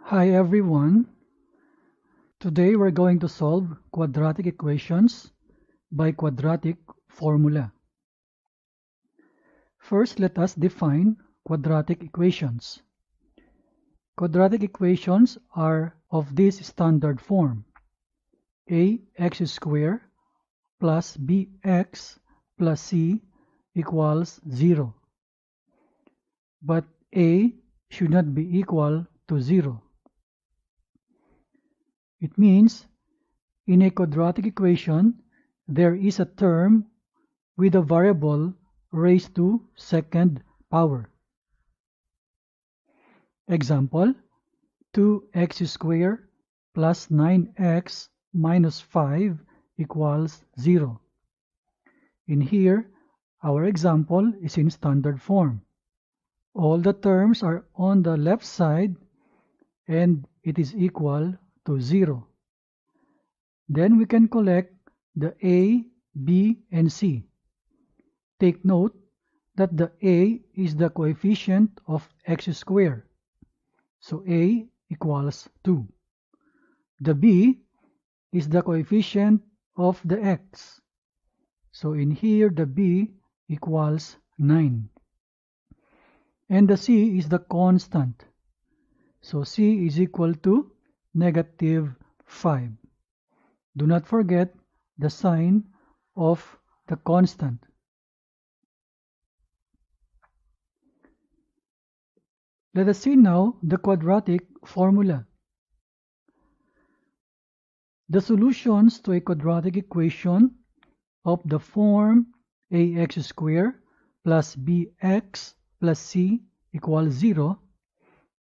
Hi everyone. Today we're going to solve quadratic equations by quadratic formula. First, let us define quadratic equations. Quadratic equations are of this standard form: ax squared plus bx plus c equals 0. But a should not be equal to 0. It means in a quadratic equation, there is a term with a variable raised to second power. Example, 2x squared plus 9x minus 5 equals 0. In here, our example is in standard form. All the terms are on the left side and it is equal to 0. Then we can collect the a, b, and c. Take note that the a is the coefficient of x squared, so a equals 2. The b is the coefficient of the x, so in here the b equals 9. And the c is the constant, so c is equal to negative 5. Do not forget the sign of the constant. Let us see now the quadratic formula. The solutions to a quadratic equation of the form ax squared plus bx plus c equals 0,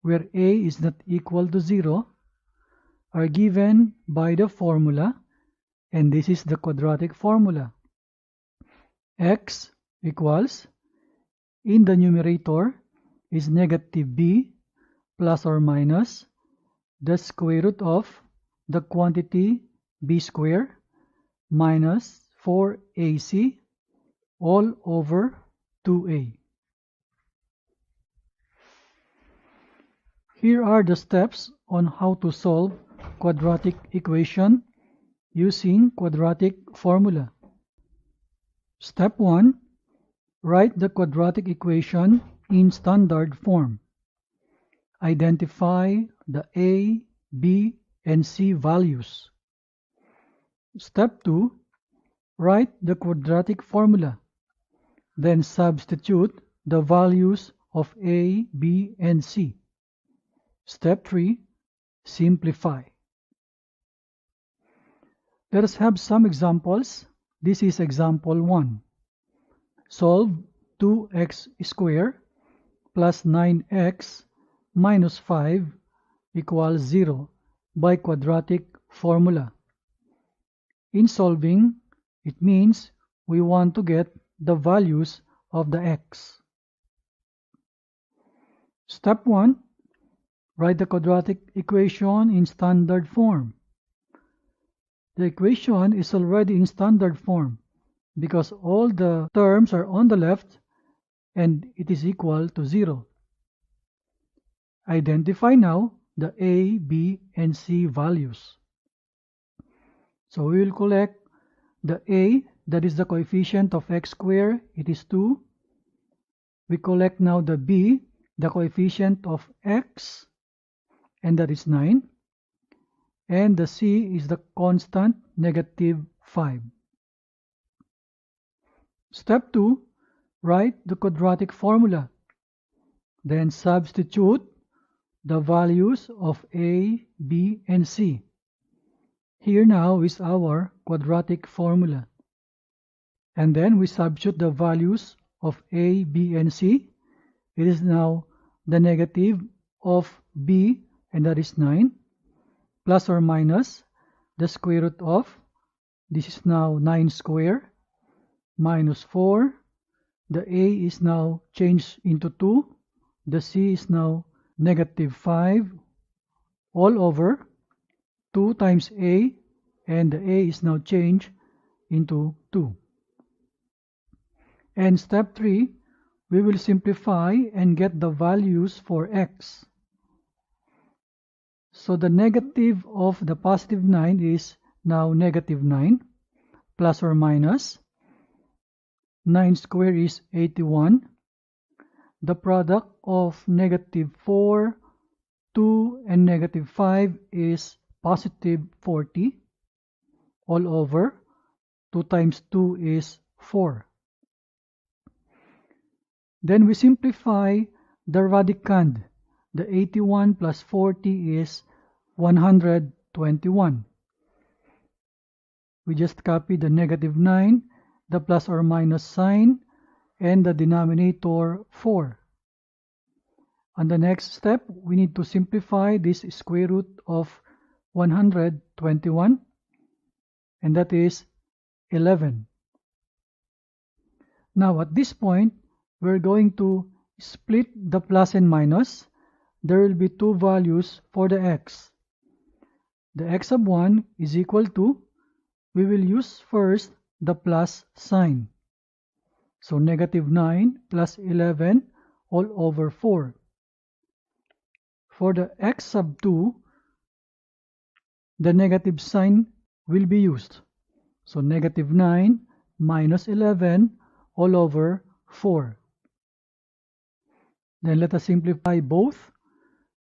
where a is not equal to 0, are given by the formula, and this is the quadratic formula. X equals, in the numerator, is negative b plus or minus the square root of the quantity b squared minus 4ac all over 2a. Here are the steps on how to solve quadratic equation using quadratic formula. Step 1. Write the quadratic equation in standard form. Identify the a, b, and c values. Step 2. Write the quadratic formula. Then substitute the values of a, b, and c. Step 3. Simplify. Let us have some examples. This is example 1. Solve 2x squared plus 9x minus 5 equals 0 by quadratic formula. In solving, it means we want to get the values of the x. Step 1. Write the quadratic equation in standard form. The equation is already in standard form because all the terms are on the left and it is equal to 0. Identify now the a, b, and c values. So we will collect the a, that is the coefficient of x squared, it is 2. We collect now the b, the coefficient of x, and that is 9. And the c is the constant, negative 5. Step 2. Write the quadratic formula. Then substitute the values of a, b, and c. Here now is our quadratic formula. And then we substitute the values of a, b, and c. It is now the negative of b, and that is 9, plus or minus the square root of, this is now 9 squared, minus 4. The a is now changed into 2. The c is now negative 5 all over 2 times a, and the a is now changed into 2. And step 3, we will simplify and get the values for x. So the negative of the positive 9 is now negative 9, plus or minus. 9 squared is 81. The product of negative 4, 2, and negative 5 is positive 40 all over. 2 times 2 is 4. Then we simplify the radicand. The 81 plus 40 is 121. We just copy the negative 9, the plus or minus sign, and the denominator 4. On the next step, we need to simplify this square root of 121, and that is 11. Now at this point, we're going to split the plus and minus. There will be two values for the x. The x sub 1 is equal to, we will use first the plus sign. So negative 9 plus 11 all over 4. For the x sub 2, the negative sign will be used. So negative 9 minus 11 all over 4. Then let us simplify both.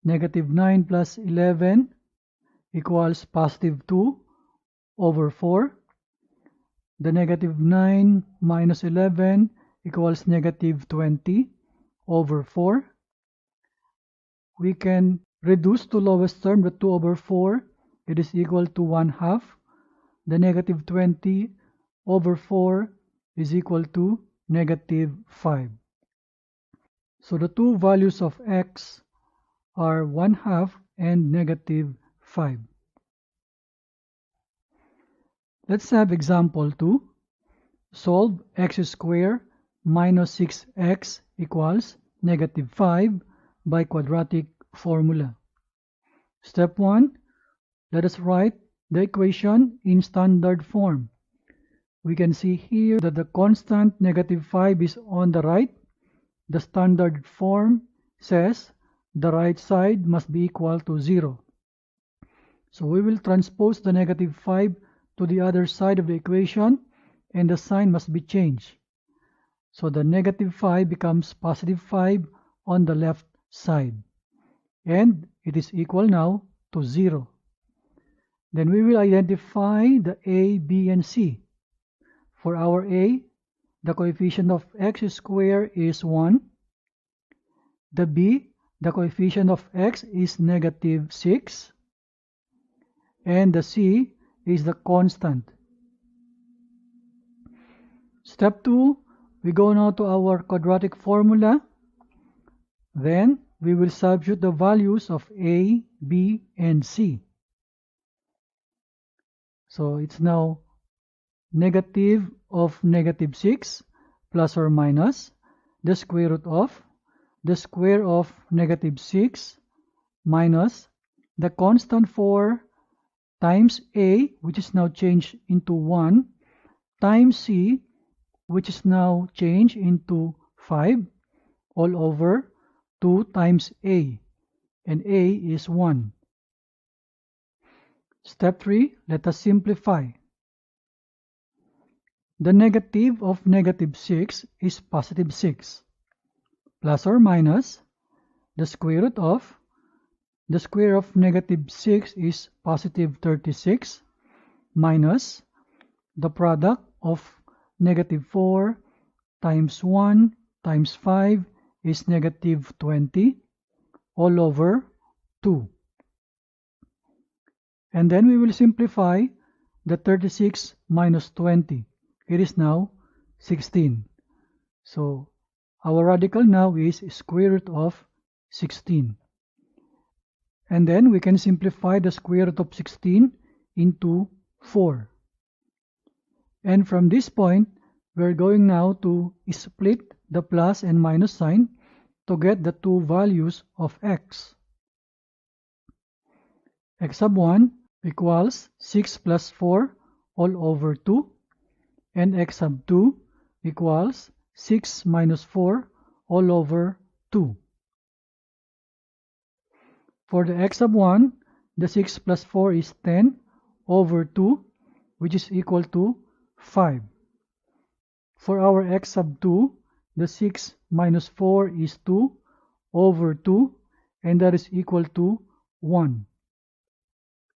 Negative 9 plus 11 equals positive 2 over 4. The negative 9 minus 11 equals negative 20 over 4. We can reduce to lowest term the 2 over 4. It is equal to 1/2. The negative 20 over 4 is equal to negative 5. So the two values of x are 1/2 and negative 5. Let's have example 2. Solve x squared minus 6x equals negative 5 by quadratic formula. Step 1. Let us write the equation in standard form. We can see here that the constant negative 5 is on the right. The standard form says the right side must be equal to 0. So we will transpose the negative 5 to the other side of the equation, and the sign must be changed. So the negative 5 becomes positive 5 on the left side, and it is equal now to 0. Then we will identify the a, b, and c. For our a, the coefficient of x squared is 1. The b, the coefficient of x is negative 6. And the c is the constant. Step 2, we go now to our quadratic formula. Then we will substitute the values of a, b, and c. So it's now negative of negative 6 plus or minus the square root of the square of negative 6 minus the constant 4 times a, which is now changed into 1, times c, which is now changed into 5, all over 2 times a, and a is 1. Step 3, let us simplify. The negative of negative 6 is positive 6, plus or minus the square root of the square of negative 6 is positive 36, minus the product of negative 4 times 1 times 5 is negative 20, all over 2. And then we will simplify the 36 minus 20. It is now 16. So our radical now is square root of 16. And then we can simplify the square root of 16 into 4. And from this point, we're going now to split the plus and minus sign to get the two values of x. X sub 1 equals 6 plus 4 all over 2, and x sub 2 equals 6 minus 4 all over 2. For the x sub 1, the 6 plus 4 is 10 over 2, which is equal to 5. For our x sub 2, the 6 minus 4 is 2 over 2, and that is equal to 1.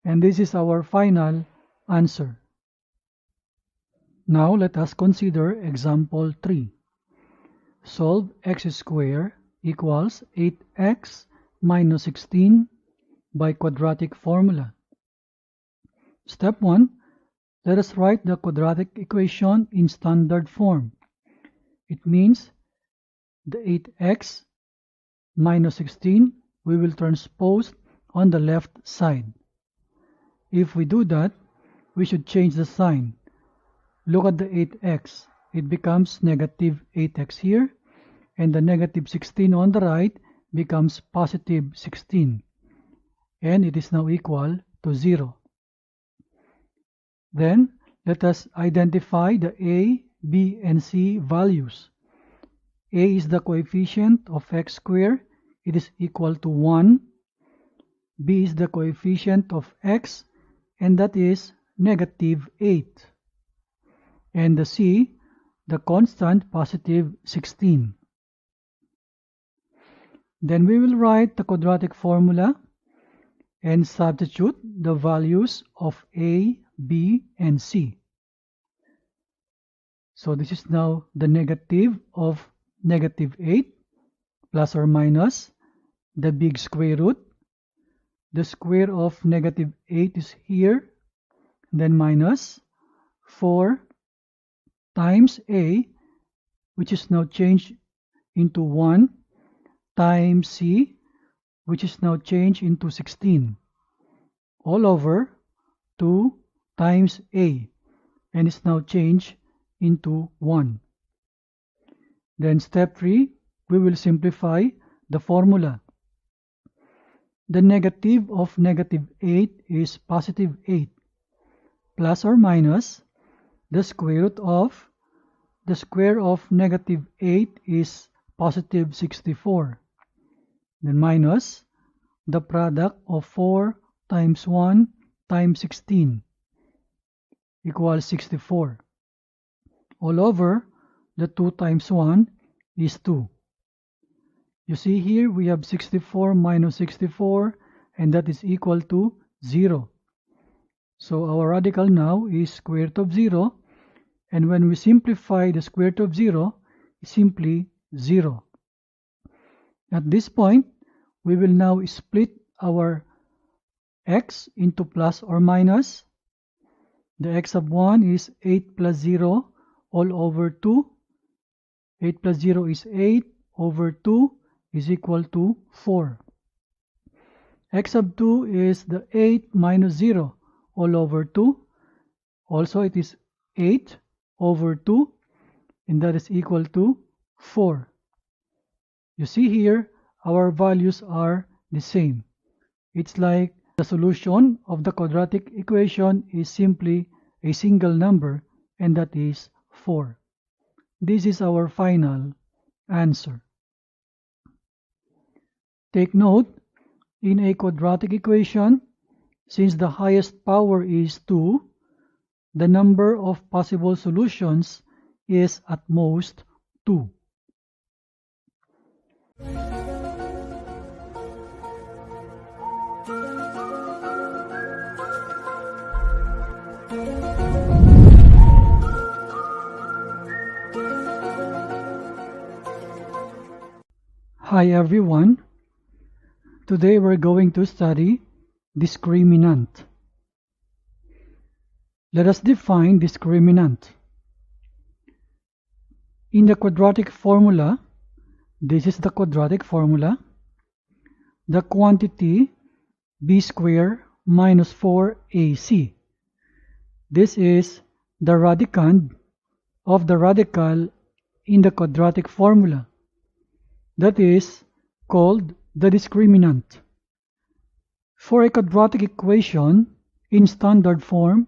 And this is our final answer. Now let us consider example 3. Solve x squared equals 8x minus 16 by quadratic formula. Step 1. Let us write the quadratic equation in standard form. It means the 8x minus 16 we will transpose on the left side. If we do that, we should change the sign. Look at the 8x. It becomes negative 8x here, and the negative 16 on the right becomes positive 16, and it is now equal to 0. Then let us identify the a, b, and c values. A is the coefficient of x squared. It is equal to 1. B is the coefficient of x, and that is negative 8. And the c, the constant, positive 16. Then we will write the quadratic formula and substitute the values of a, b, and c. So this is now the negative of negative 8 plus or minus the big square root. The square of negative 8 is here, then minus 4 times a, which is now changed into 1, times c, which is now changed into 16, all over 2 times a, and is now changed into 1. Then step 3, we will simplify the formula. The negative of negative 8 is positive 8, plus or minus the square root of the square of negative 8 is positive 64. Then minus the product of 4 times 1 times 16 equals 64. All over the 2 times 1 is 2. You see here we have 64 minus 64, and that is equal to 0. So our radical now is square root of 0, and when we simplify the square root of 0, it's simply 0. At this point, we will now split our x into plus or minus. The x sub 1 is 8 plus 0 all over 2. 8 plus 0 is 8 over 2 is equal to 4. X sub 2 is the 8 minus 0 all over 2. Also it is 8 over 2, and that is equal to 4. You see here our values are the same. It's like the solution of the quadratic equation is simply a single number, and that is 4. This is our final answer. Take note, in a quadratic equation, since the highest power is 2, the number of possible solutions is at most 2. Hi everyone. Today we're going to study discriminant. Let us define discriminant. In the quadratic formula, this is the quadratic formula, the quantity b squared minus 4ac. This is the radicand of the radical in the quadratic formula. That is called the discriminant. For a quadratic equation in standard form,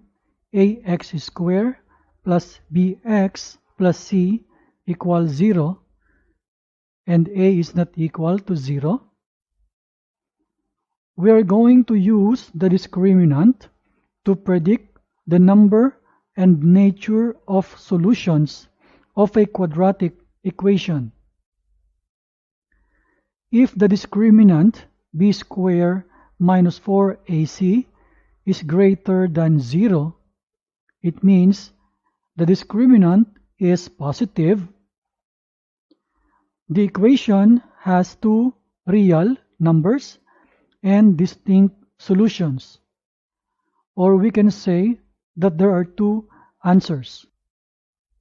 ax squared plus bx plus c equals 0, and a is not equal to 0, we are going to use the discriminant to predict the number and nature of solutions of a quadratic equation. If the discriminant b squared minus 4ac is greater than 0, it means the discriminant is positive. The equation has two real numbers and distinct solutions. Or we can say that there are two answers,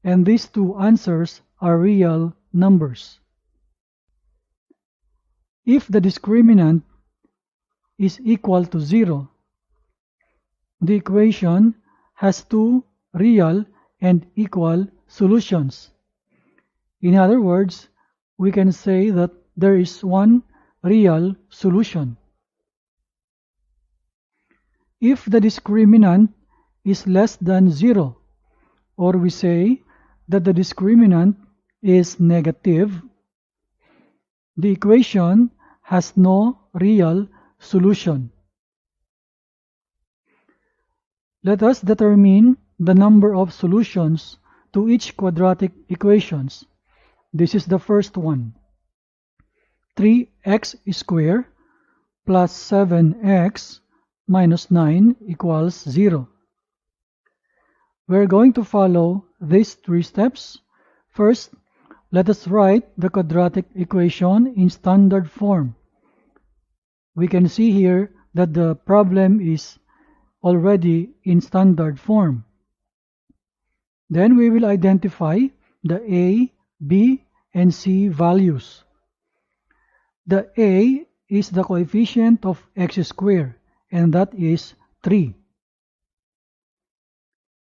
and these two answers are real numbers. If the discriminant is equal to 0, the equation has two real and equal solutions. In other words, we can say that there is one real solution. If the discriminant is less than 0, or we say that the discriminant is negative, the equation has no real solution. Let us determine the number of solutions to each quadratic equations. This is the first one. 3x squared plus 7x minus 9 equals 0. We're going to follow these three steps. First, let us write the quadratic equation in standard form. We can see here that the problem is already in standard form. Then we will identify the a, b, and c values. The a is the coefficient of x squared, and that is 3.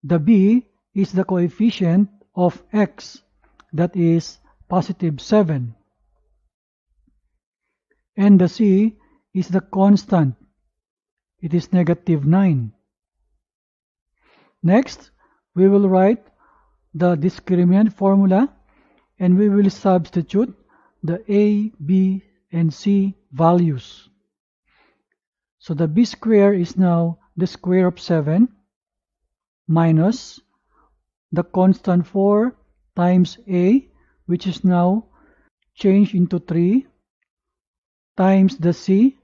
The b is the coefficient of x, that is positive 7. And the c is the constant, it is negative 9. Next, we will write the discriminant formula, and we will substitute the a, b, and c values. So the b squared is now the square of 7 minus the constant 4 times a, which is now changed into 3, times the c,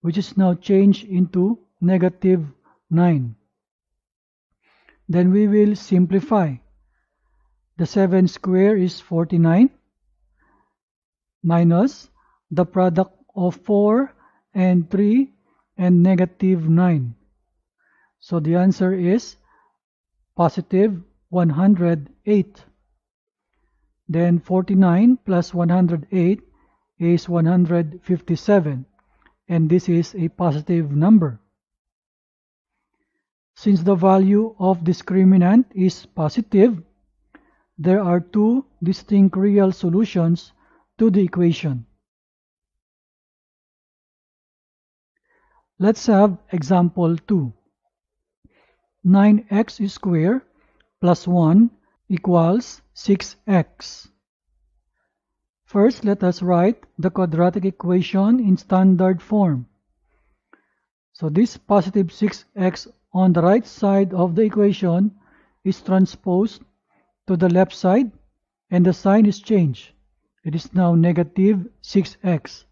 which is now changed into negative 9. Then we will simplify. The 7 squared is 49 minus the product of 4 and 3 and negative 9. So the answer is positive 108. Then 49 plus 108 is 157, and this is a positive number. Since the value of discriminant is positive, there are two distinct real solutions to the equation. Let's have example 2. 9x squared plus 1 equals 6x. First, let us write the quadratic equation in standard form. So this positive 6x on the right side of the equation is transposed to the left side, and the sign is changed. It is now negative 6x,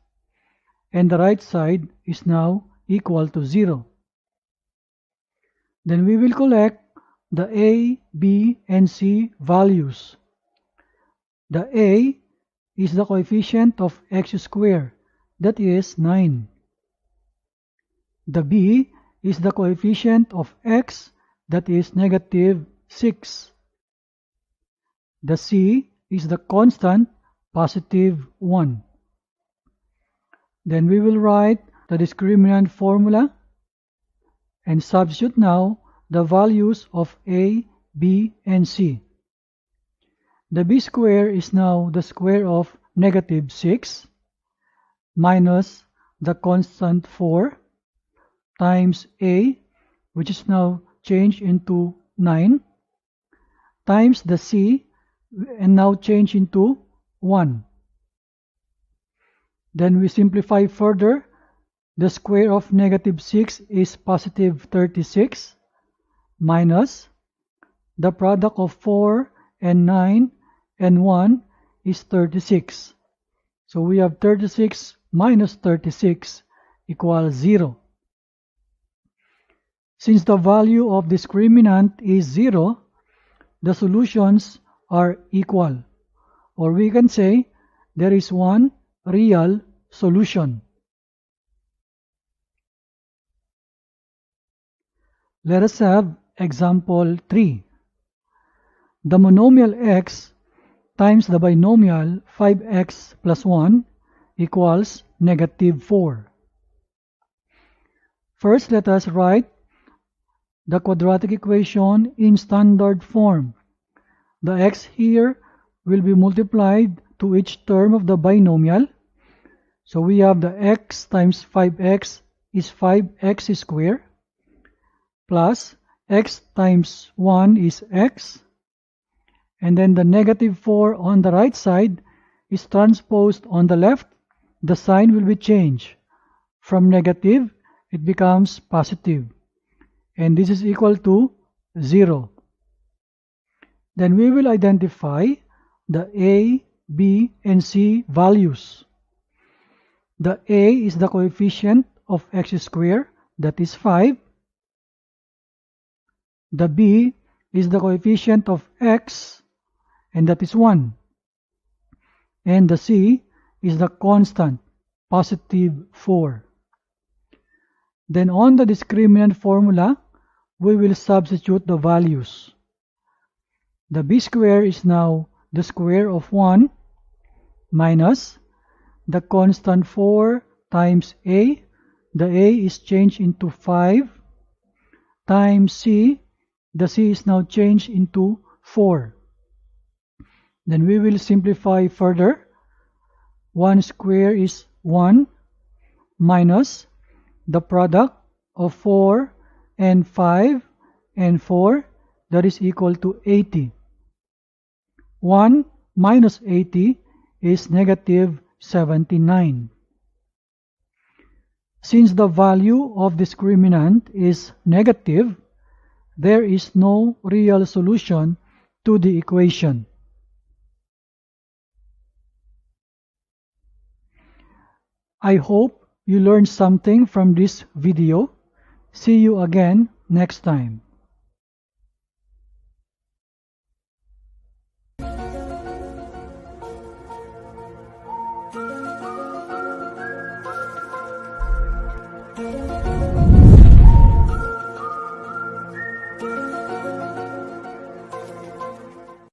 and the right side is now equal to 0. Then we will collect the a, b, and c values. The a is the coefficient of x squared, that is 9. The b is the coefficient of x, that is negative 6. The c is the constant, positive 1. Then we will write the discriminant formula and substitute now the values of a, b, and c. The b squared is now the square of negative 6 minus the constant 4 times a, which is now changed into 9, times the c, and now changed into 1. Then we simplify further. the square of negative 6 is positive 36 minus the product of 4 and 9 and 1 is 36. So we have 36 minus 36 equals 0. Since the value of discriminant is 0, the solutions are equal. Or we can say there is one real solution. Let us have example 3. The monomial x times the binomial 5x plus 1 equals negative 4. First, let us write the quadratic equation in standard form. The x here will be multiplied to each term of the binomial. So we have the x times 5x is 5x squared plus x times 1 is x. And then the negative 4 on the right side is transposed on the left. The sign will be changed. From negative, it becomes positive. And this is equal to 0. Then we will identify the a, b, and c values. The a is the coefficient of x squared, that is 5. The b is the coefficient of x, and that is 1. And the c is the constant, positive 4. Then on the discriminant formula, we will substitute the values. The b squared is now the square of 1 minus the constant 4 times a. The a is changed into 5 times c. The c is now changed into 4. Then we will simplify further. 1 square is 1 minus the product of 4 and 5 and 4, that is equal to 80. 1 minus 80 is negative 79. Since the value of discriminant is negative, there is no real solution to the equation. I hope you learned something from this video. See you again next time.